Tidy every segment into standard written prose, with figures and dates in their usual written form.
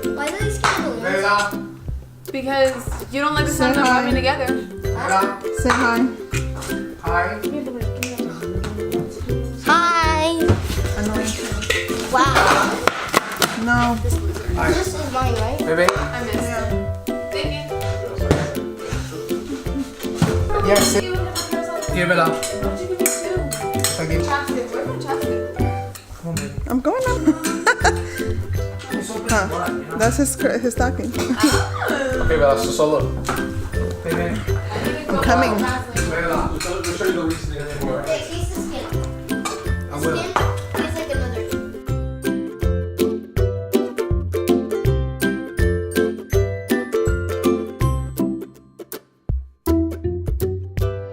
Why do these get balloons? Because you don't like the sound of them rubbing together. Say hi. Hi. Annoying. Wow. No. This is mine, right? Baby? I missed it. Thank you. Yes. Give it up. Why don't you give me two? Thank you. Chapstick. Where's my chapstick? Come on, baby. I'm going up. Huh. That's his stocking. Okay, Bella, so solo. Baby. I'm coming. Bella, we'll show you the reasoning for it. Wait, taste the skin. I will. Skin tastes like another.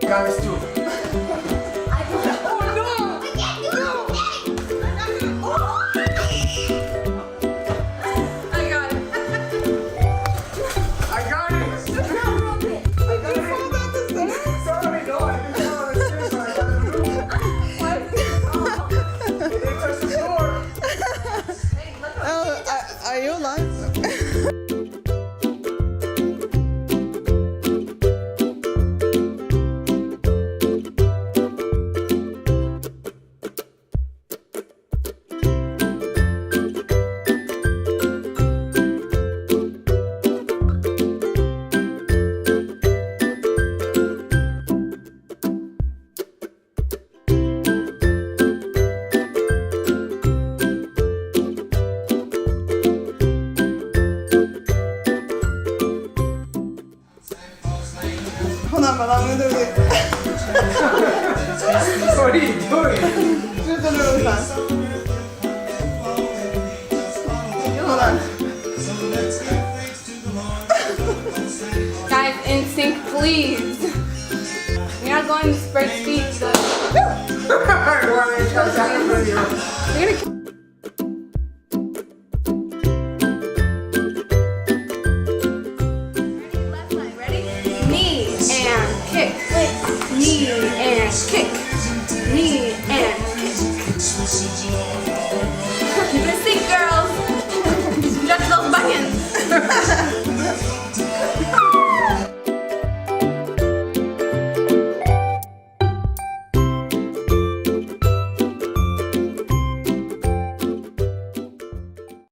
Guys, too. I got it. I got it. Sorry, no, I didn't know it. It touched the floor. Oh, are you alive? Hold on, but I'm gonna do it. What are you doing? Just do it really fast. Hold on. Guys, in sync, please. You're not going to spread speech. So you're gonna. Left leg, ready? Knee and kick. Knee and kick.